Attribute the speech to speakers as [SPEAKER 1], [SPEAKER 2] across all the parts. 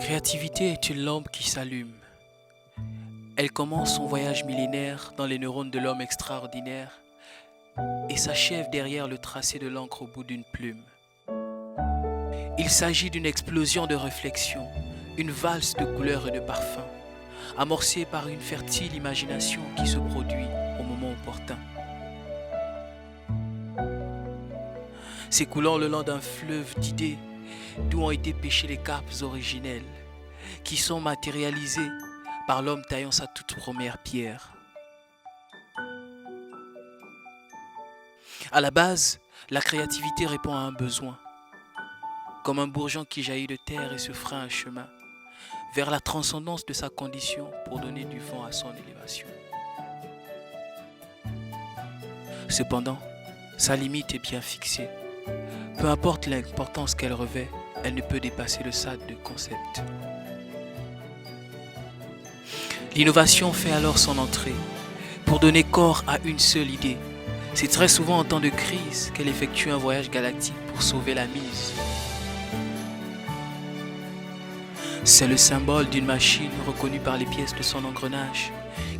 [SPEAKER 1] créativité est une lampe qui s'allume. Elle commence son voyage millénaire dans les neurones de l'homme extraordinaire et s'achève derrière le tracé de l'encre au bout d'une plume. Il s'agit d'une explosion de réflexion, une valse de couleurs et de parfums, amorcée par une fertile imagination qui se produit au moment opportun. S'écoulant le long d'un fleuve d'idées d'où ont été pêchées les carpes originelles, qui sont matérialisées par l'homme taillant sa toute première pierre. À la base, la créativité répond à un besoin, comme un bourgeon qui jaillit de terre et se fraye un chemin vers la transcendance de sa condition pour donner du vent à son élévation. Cependant, sa limite est bien fixée. Peu importe l'importance qu'elle revêt, elle ne peut dépasser le stade de concept. L'innovation fait alors son entrée pour donner corps à une seule idée. C'est très souvent en temps de crise qu'elle effectue un voyage galactique pour sauver la mise. C'est le symbole d'une machine reconnue par les pièces de son engrenage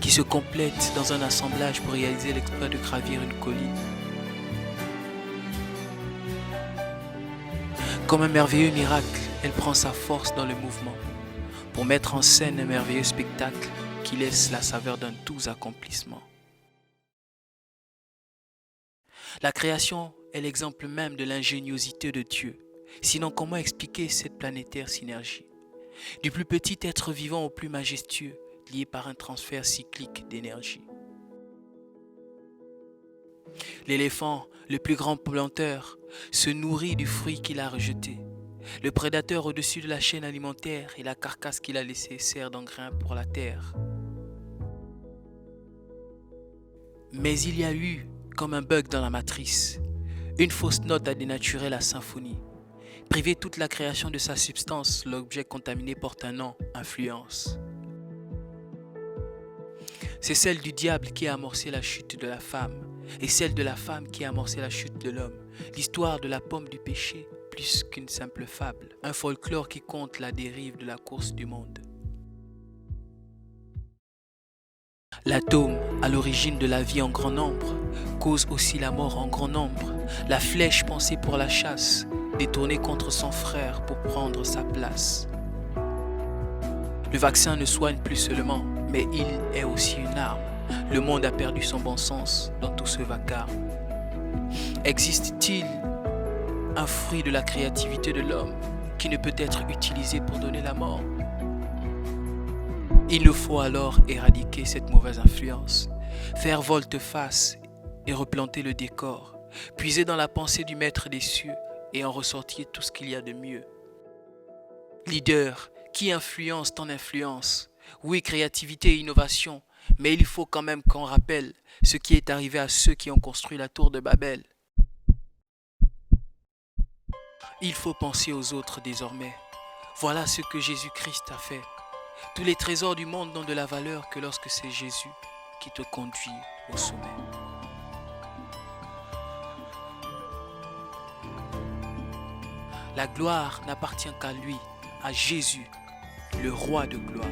[SPEAKER 1] qui se complète dans un assemblage pour réaliser l'exploit de gravir une colline. Comme un merveilleux miracle, elle prend sa force dans le mouvement pour mettre en scène un merveilleux spectacle qui laisse la saveur d'un doux accomplissement. La création est l'exemple même de l'ingéniosité de Dieu. Sinon, comment expliquer cette planétaire synergie? Du plus petit être vivant au plus majestueux, lié par un transfert cyclique d'énergie. L'éléphant, le plus grand planteur, se nourrit du fruit qu'il a rejeté. Le prédateur au-dessus de la chaîne alimentaire et la carcasse qu'il a laissée sert d'engrais pour la terre. Mais il y a eu, comme un bug dans la matrice, une fausse note a dénaturé la symphonie. Priver toute la création de sa substance, l'objet contaminé porte un nom, influence. C'est celle du diable qui a amorcé la chute de la femme, et celle de la femme qui a amorcé la chute de l'homme. L'histoire de la pomme du péché, plus qu'une simple fable, un folklore qui conte la dérive de la course du monde. L'atome, à l'origine de la vie en grand nombre, cause aussi la mort en grand nombre. La flèche pensée pour la chasse, détournée contre son frère pour prendre sa place. Le vaccin ne soigne plus seulement, mais il est aussi une arme. Le monde a perdu son bon sens dans tout ce vacarme. Existe-t-il un fruit de la créativité de l'homme qui ne peut être utilisé pour donner la mort? Il nous faut alors éradiquer cette mauvaise influence, faire volte-face et replanter le décor, puiser dans la pensée du maître des cieux et en ressortir tout ce qu'il y a de mieux. Leader, qui influence ton influence? Oui, créativité et innovation, mais il faut quand même qu'on rappelle ce qui est arrivé à ceux qui ont construit la tour de Babel. Il faut penser aux autres désormais. Voilà ce que Jésus-Christ a fait. Tous les trésors du monde n'ont de la valeur que lorsque c'est Jésus qui te conduit au sommet. La gloire n'appartient qu'à lui, à Jésus, le roi de gloire.